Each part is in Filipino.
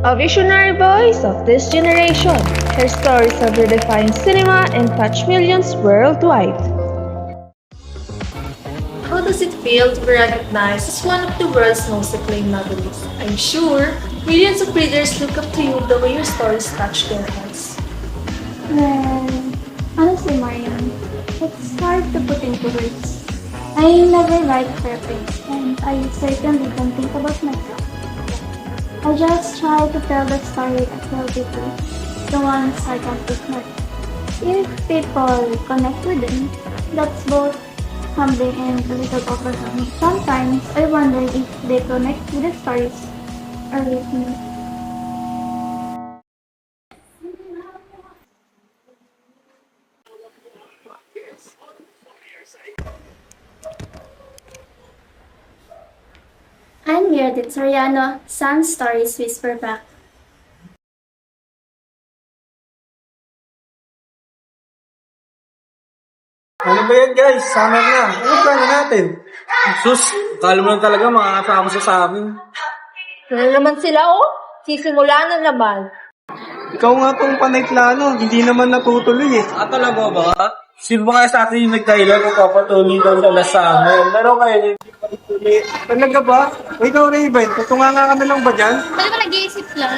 A visionary voice of this generation, her stories have redefined cinema and touched millions worldwide. How does it feel to be recognized as one of the world's most acclaimed novelists? I'm sure millions of readers look up to you the way your stories touch their hearts. Well, honestly, Marian, it's hard to put into words. I never write perfect, and I certainly don't think about myself. I just try to tell the story I feel deeply, the ones I can't ignore. If people connect with them, that's both humbling and a little overwhelming. Sometimes I wonder if they connect with the stories or with me. I'm Meredith Soriano, Sun Stories Whisper Back. Ano ba yan guys? Summer na. Ano plano natin? Sus, akala mo lang talaga makakasama siya sa amin. Ano naman sila, oh? Sisimula na naman. Ikaw nga tong panay plano, hindi naman natutuloy eh. Talaga ba? Sino ba kaya sa atin yung nagdahilan kung papatuloy daw sa amin? Laro kayo hindi patuloy. Talaga ba? O ikaw Raven, tutunga kami lang ba dyan? Pwede ba nag-iisip lang?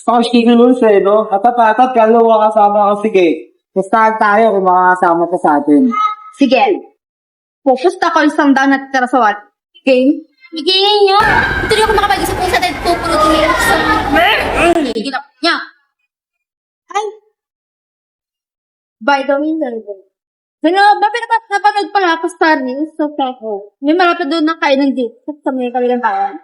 Pakikilun siya, no? Atat-atat, kalawa kasama ko sige. Pustahan tayo kung makakasama ka sa atin. Sige. Pupusta ko isang daan na titira sa game. Bigyan niyo! Ito rin ako makapag-isip kung saan tayo pupulot niya sa... Higil ako niya. Ay. By the way, Sino ba napanood pala ako Star News sa Peco? May malapit doon na kain ng date sa may kabilang bayan.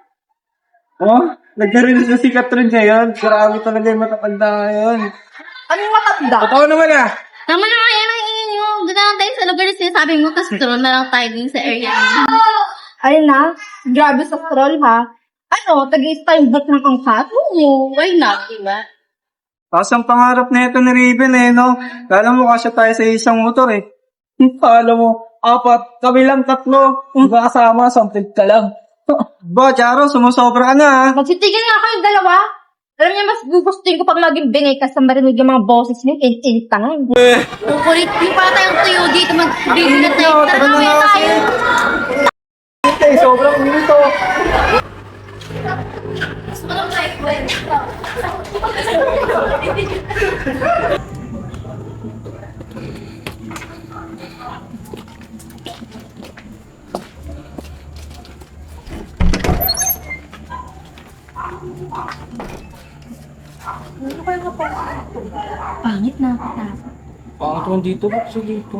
Oh, nagkaroon na si Catherine ngayon. Grabe talaga yung matatanda ngayon. Ano yung matanda? Totoo naman ah. Tama na kaya ng ingin niyo. Doon na lang tayo sa lugar na sinasabi mo, tapos turon na lang tayo din sa area. Ayun na. Grabe sa troll ha. Ano, tag-i-style back ng angkat? Oo, why not, diba? Tapos ang pangarap na ito ni Raven eh, no? Kala mo kasya tayo sa isang motor eh. Kala mo, apat, kami lang tatlo. Kasama, something ka lang. Ba, Charo, sumusobra ka na ah. Magsitigil nga kayong dalawa. Alam niyo, mas gugustuhin ko pang maging bingay ka sa marinig yung mga boses niyo. Init ka nga. Kukulit, yung pala tayong tuyo dito, mag-busy na tayo. Tara na kaya tayo. Sobrang minito. Gusto ko lang tayo kwento. Pangit na ako. Pangit mo dito, ba't siya dito?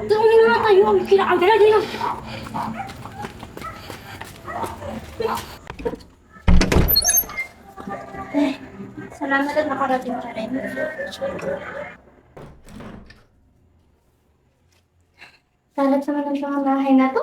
Tumulong na tayo. Kinakagala din yun. Salamat at nakarating ka rin. Kalat naman ang mga bahay na to.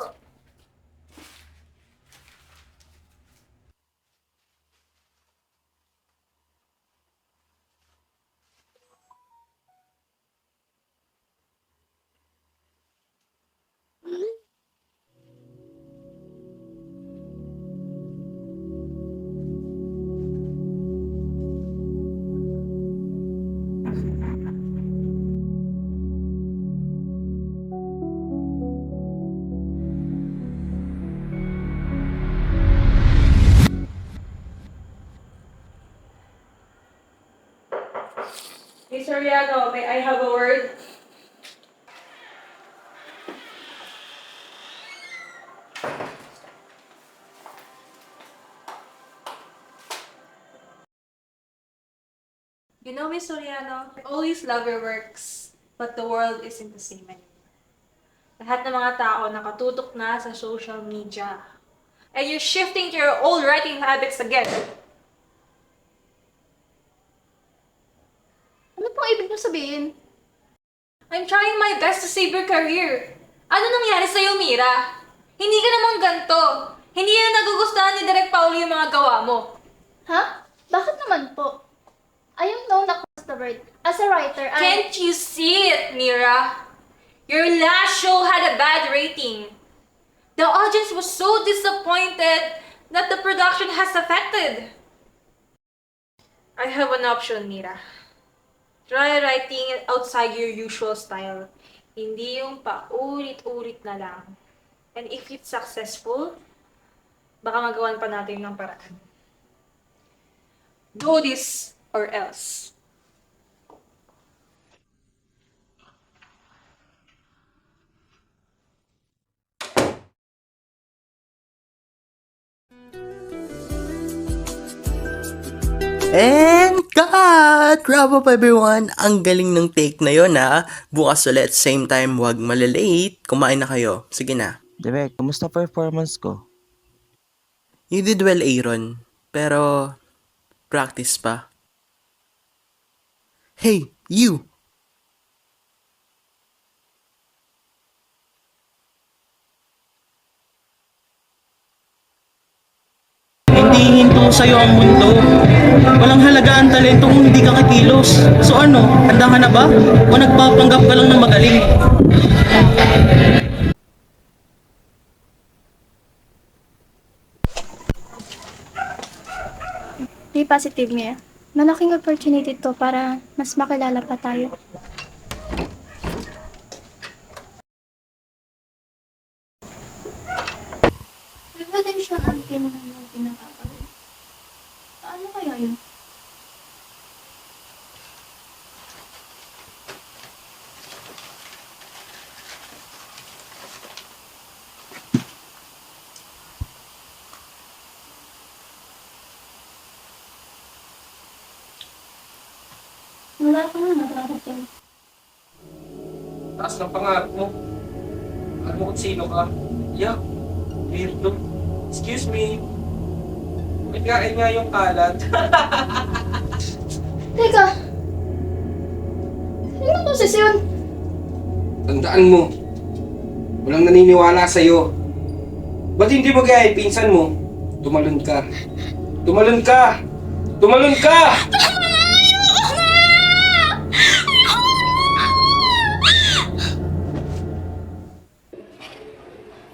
Miss Soriano, may I have a word? You know, Miss Soriano, I always love your works, but the world isn't the same anymore. Lahat ng mga tao nakatutok na sa social media. And you're shifting to your old writing habits again. Ano pong ibig mo sabihin? I'm trying my best to save your career. Ano nangyari sa'yo, Mira? Hindi ka naman ganito. Hindi na nagugustuhan ni Direk Paulo yung mga gawa mo. Ha? Bakit naman po? I am known across the world. As a writer, Can't you see it, Mira? Your last show had a bad rating. The audience was so disappointed that the production has affected. I have an option, Mira. Try writing it outside your usual style. Hindi yung paulit-ulit na lang. And if it's successful, baka magawan pa natin ng paraan. Do this or else. And cut! Wrap up everyone! Ang galing ng take na yon ha. Bukas ulit, same time, huwag malilate. Kumain na kayo. Sige na. Direk, kamusta performance ko? You did well, Aaron. Pero, practice pa. Hey, you! Hindi hinto sa'yo ang mundo. Walang halaga ang talento kung hindi ka kikilos. So ano, handa ka na ba? O nagpapanggap ka lang ng magaling? Be positive, Mia. Malaking opportunity to para mas makilala pa tayo. Revelation ang pinakakawin. Ano kaya yun? Wala ko na nagkakataon. Taas ng pangarap mo. Alam mo kung sino ka? Yeah. Weirdo. Excuse me. Pagkain nga yung kalat. Teka! Sino to si Sion? Tandaan mo. Walang naniniwala sa'yo. Ba't hindi mo kaya pinsan mo? Tumalon ka. Tumalon ka! Tumalon ka!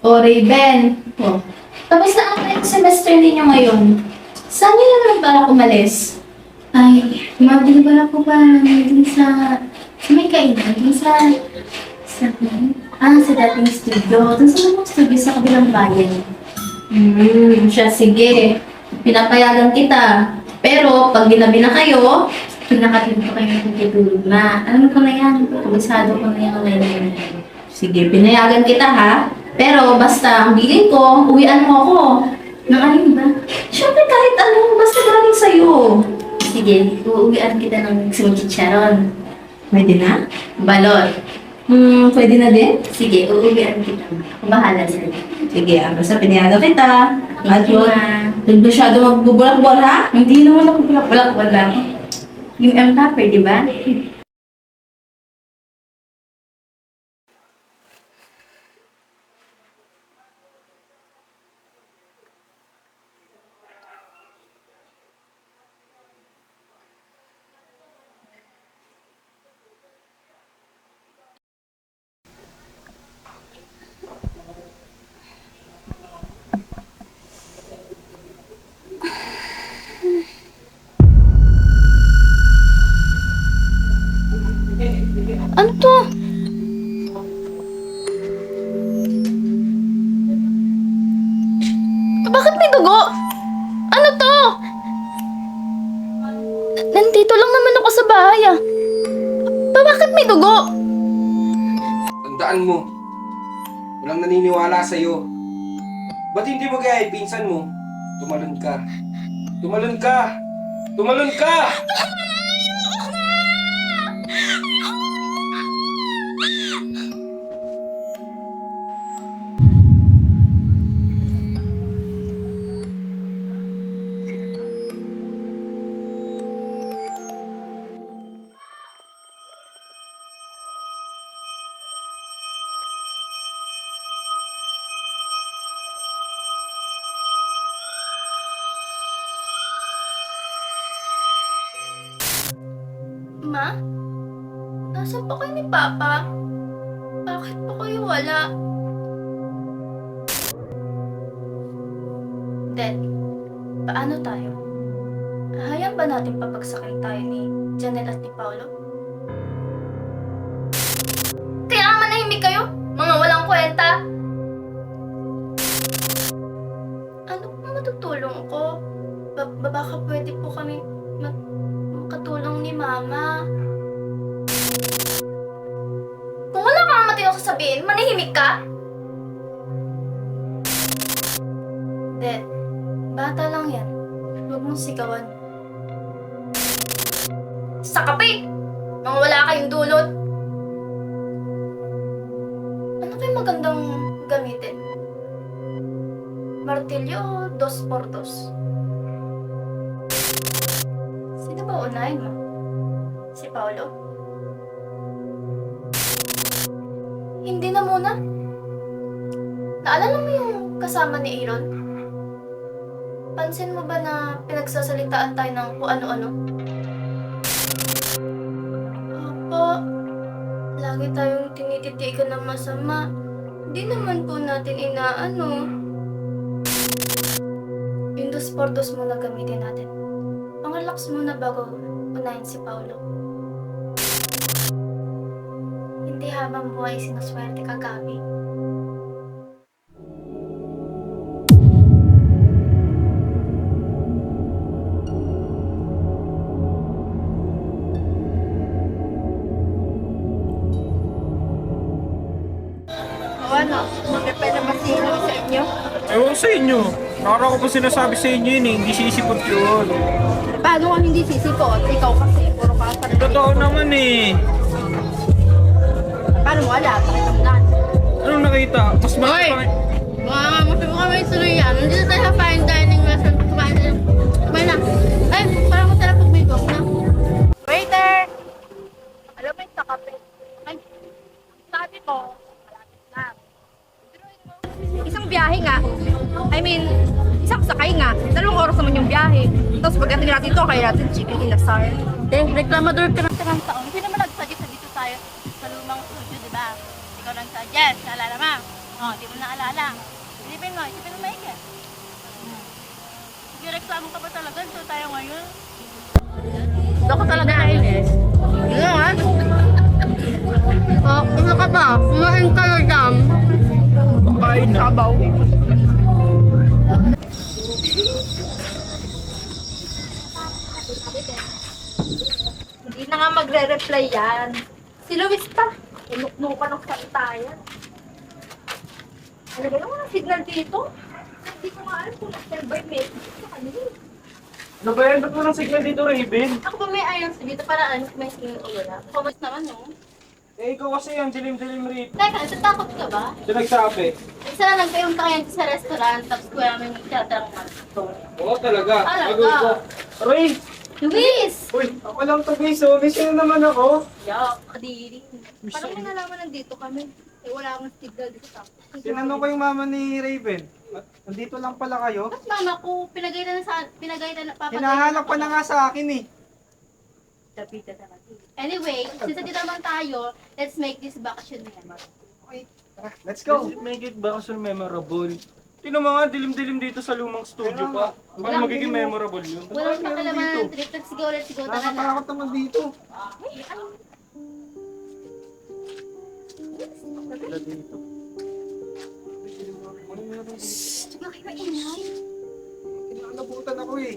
O, Raven. O, tapos na ang next semester ninyo ngayon. Saan niyo naman para umalis? Ay, mabili ko na po ba dun sa may kainan? Dun sa sa dating studio. Dun sa mga studio sa kabilang bayan. Siya, sige. Pinapayagan kita. Pero, pag ginabi na kayo, Pinakatid ko kayo natutulog na. Alam ko na yan. Kabisado ko na yan. sige, pinayagan kita ha. Pero, basta ang bilin ko, uwian mo ako. Nang alin ba? Siyempre, kahit ano, basta galing sa'yo. Sige, uuwian kita ng chicharon. Pwede na? Balot. Pwede na din? Sige, uuwian kita. Ako bahala sa'yo. Sige, basta pinayagan kita. At yun, Ma. huwag masyado magbubulak-bol ha? Hindi naman ako bulak-bulak lang. Yung M-Topper, di ba? Ano to? Bakit may dugo? Ano to? Nandito lang naman ako sa bahay ah. Bakit may dugo? Tandaan mo. Walang naniniwala sa'yo. Ba't hindi mo kaya pinsan mo? Tumalon ka. Tumalon ka! Tumalon ka! Ma? Nasaan po kayo ni Papa? Bakit po kayo wala? Dad, paano tayo? Hayaan ba natin papagsakin tayo ni Janelle at ni Paolo? Kaya nga manahimik kayo, mga walang kwenta! Ano po matutulong ko? Baka pwede po kami makatulong ni Mama. Kung wala kang matinong sasabihin, manahimik ka? Dad, bata lang yan. Huwag mong sigawan. Sa kape! Mga wala kayong dulot. Ano kayo magandang gamitin? Martilyo o 2x2? Sino ba unahin mo? Si Paolo? Hindi na muna. Naalala mo yung kasama ni Aaron? Pansin mo ba na pinagsasalitaan tayo ng kung ano-ano? Opo, lagi tayong tinititigan ng masama. Hindi naman po natin inaano. Yung 2x2 muna gamitin natin. Pang-relax muna bago unahin si Paolo. Hindi habang buhay sinuswerte ka, Gabi. Ewan ko sa inyo. Nakara ko pa sinasabi sa inyo yun eh. Hindi sisipot yun. Paano kung hindi sisipot? Ikaw kasi, puro ka pa rin. Totoo naman eh. Paano mo wala? Pakita mo na. Anong nakita? Mas malaki pa. Mafi mo kami tuloy yan. Nandito tayo sa fine dining restaurant. Kumain na. Ay, parang ko talagang pagbigok na. Waiter! Alam mo yung kape. Ay, sabi ko, malapit lang. Isang biyahe nga. I mean, isang sakay nga. 2 oras naman yung biyahe. Tapos pagdating natin ito, kaya natin chicken inasar. Reklamador ka ng taon. Hindi naman nagsuggest na dito tayo sa lumang studio, di ba? Ikaw nag-suggest, naalala mo? Oh, di mo naalala. Isipin mo maigit. Sige, reklamo ka ba talaga? Ito tayo ngayon. Ito ko talaga nainis. Ano nga? Oh, ano ka ba? Kumain ka na dyan. Kain na. Sabaw. Hindi na nga magre-reply yan. Si Luis pa. Inuknukan ng salitayan. Ano ba yung mga signal dito? Hindi ko nga alam kung nag-standby message sa kanila. Ano ba yan? Ba't walang signal dito, Raven? Ako ba may irons dito para may signal o wala? Comment naman, no? Eh, ikaw kasi yan. Dilim-dilim rito. Teka, natatakot ka ba? Siya nagsabi. Isa na nagpayong tayo sa restaurant tapos kuya namin magtatarang mato. Oo, talaga. Talaga? Bago ko. Aray! Luis! Uy, ako lang to guys. Oh. Miss na naman ako. Yak, kadiri. Parang mo nalaman nandito kami. Eh, wala akong signal dito sa Tinanong ko yung mama ni Raven. Nandito lang pala kayo. Ba't mama ko, pinagaytan na papagay. Hinahanap pa na nga sa akin eh. Anyway, since dito naman tayo, let's make this vacation memorable. Okay, tara, let's go. Make it bakasyon memorable. Tingnan mo nga, dilim-dilim dito sa lumang studio pa. Paano magiging memorable yun? Walang pakalaman ng trip. Let's go, tara na. Nakakatakot naman dito. Wala dito. Shhh, huwag kayo maingay. Kinakalabutan ako eh.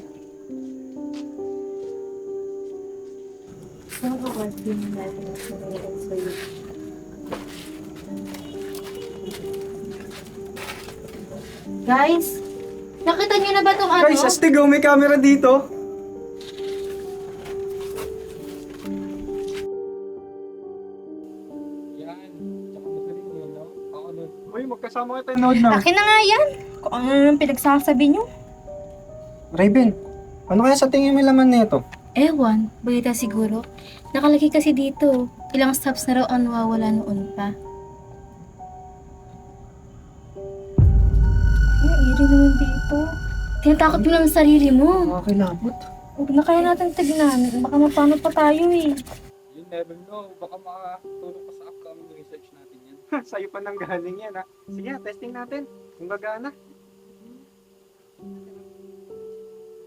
Guys, nakita niyo na ba itong ano? Guys, astig oh, may camera dito. Yan. Tsaka magaling yun, no? Ako nun. Uy, magkasama kayo tayo nood na. Akin na nga yan. Kung ano yung pinagsasabi niyo. Raven, ano kaya sa tingin mo laman nito? Ewan, balita siguro. Nakalagay kasi dito. Ilang stops na raw ang nawawala noon pa. Ay, iri naman dito. Tinatakot mo lang ang sarili mo. Nakakilabot. Huwag na kaya natin tignan. Baka mapano pa tayo eh. You never know. Baka makatulong pa sa upcoming research natin yan. Sa'yo pa nang galing yan ha. Sige, testing natin. Kung gagana.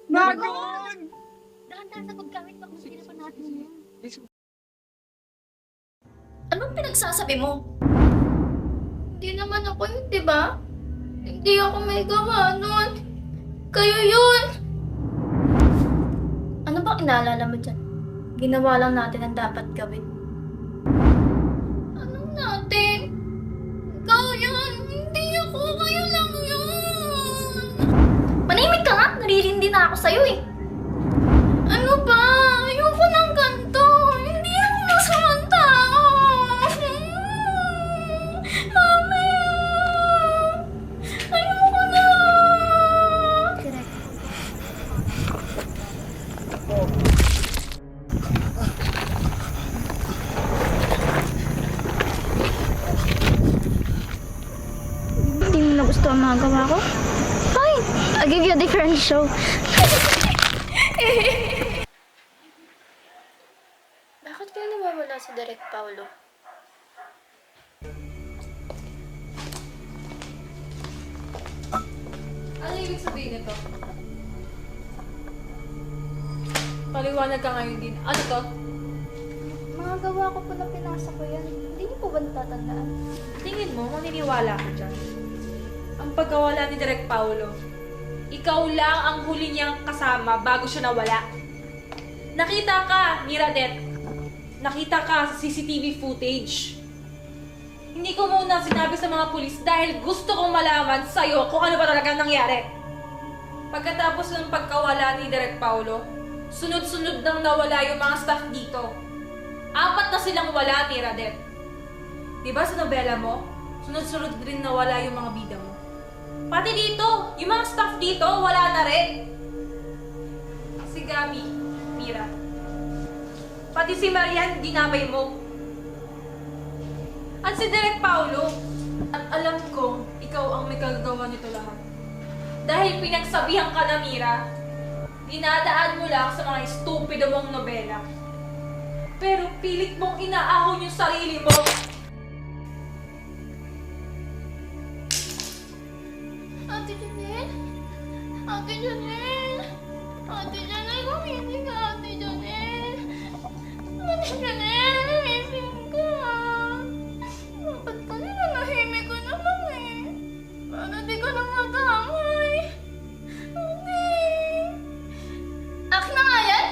Nagon! nasa paggamit na kung sino pa natin yun. Anong pinagsasabi mo? Hindi naman ako yun, di ba? Hindi ako may gawa nun. Kayo yun! Ano bang inaalala mo dyan? Ginawa lang natin ang dapat gawin. Anong natin? Ikaw yun! Hindi ako! Kayo lang yun! Manimik ka nga! Naririndi na ako sa'yo eh! Ano ba? Ayoko ng ganito! Hindi ako masamang tao! Mami! Ayoko na! Hindi mo na gusto ang mga gawa ko? Fine! I'll give you a different show. Bakit kaya nawawala si Direk Paulo? Ano ibig sabihin nito? Paliwanag ka ngayon din. Ano to? Mga gawa ko po na pinasa ko yan. Hindi niyo po ba natatandaan? Tingin mo, maniniwala ka dyan. Ang pagkawala ni Direk Paulo, ikaw lang ang huli niyang kasama bago siya nawala. Nakita ka, Miradet. Nakita ka sa CCTV footage. Hindi ko muna sinabi sa mga pulis dahil gusto kong malaman sa'yo kung ano ba talaga nangyari. Pagkatapos ng pagkawala ni Direk Paulo, sunod-sunod nang nawala yung mga staff dito. 4 na silang wala, Miradet. Diba sa nobela mo, sunod-sunod rin nawala yung mga bida mo. Pati dito, yung mga staff dito, wala na rin. Si Gabi, Mira. Pati si Marian, dinamay mo. At si Direk Paulo, at alam kong ikaw ang may kagagawa nito lahat. Dahil pinagsabihan ka na, Mira, dinadaan mo lang sa mga estupido mong nobela. Pero pilit mong inaahon yung sarili mo. Ate Janelle? Ate Janelle? Ate Janelle, gumising ka, Ate Janelle. Ate Janelle, gumising ka. Bakit kanina nahimik ka naman eh? Paano di ka na matamay? Okay. Akin na nga yan?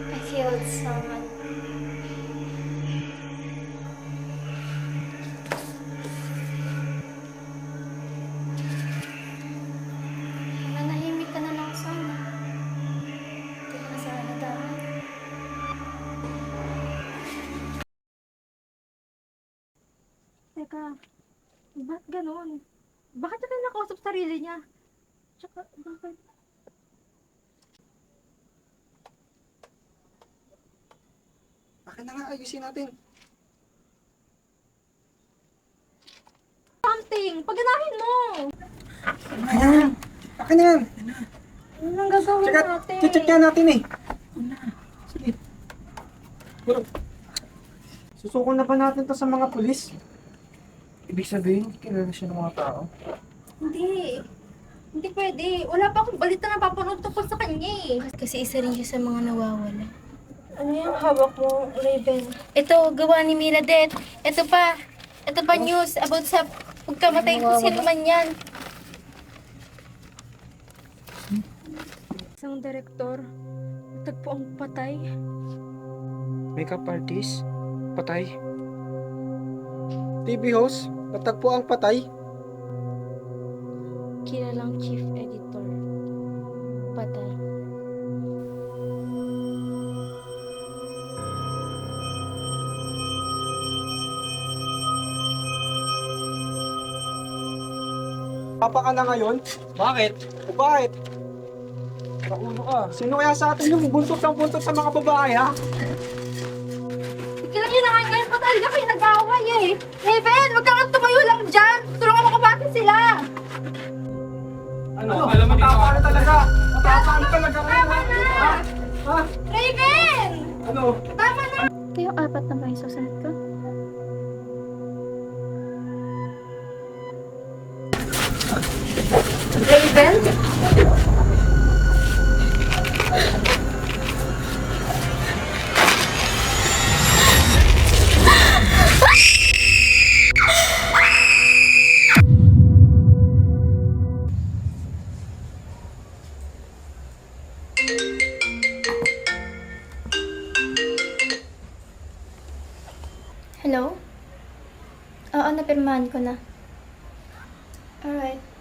I killed someone. Manahimik ka na lang sana. Hindi ka na sana nadaan. Teka, ba't ganun? Bakit siya nakausap sarili niya? Tsaka, bakit? Akin na nga, ayusin natin. Something! Paganahin mo! Ayan! Akin na yan! Anong gagawin natin? Check nga natin eh. Sige. Pero, susuko na ba natin to sa mga pulis? Ibig sabihin, kilala siya ng mga tao. Hindi. Hindi pwede. Wala pa akong balita na papanood tungkol sa kanya eh. Kasi isa rin siya sa mga nawawala. Ano yung hawak mo, Raven? Ito, gawa ni Miradet. Ito pa news about sa pagkamatay kung sino man yan. Isang direktor, natagpo ang patay. Makeup artist, patay. TV host, natagpo ang patay. Kilalang chief editor. Patay. Papa ka na ngayon? Bakit? O bakit? Naulo Sino kaya sa atin yung buntot ng buntot sa mga babae, ha? Kailan yun naman ngayon pa talaga kayo nag-aaway eh. Raven, wag kang tumayo lang dyan. Tulungan mo kumatin sila. Ano? Alam mo, matapang na talaga. Matapang na talaga. Tama na! Ha? Raven! Ano? Tama na! Ito yung apat na ba yung susunod ko? Raven? Hello? Oo, napirmahan ko na. Alright.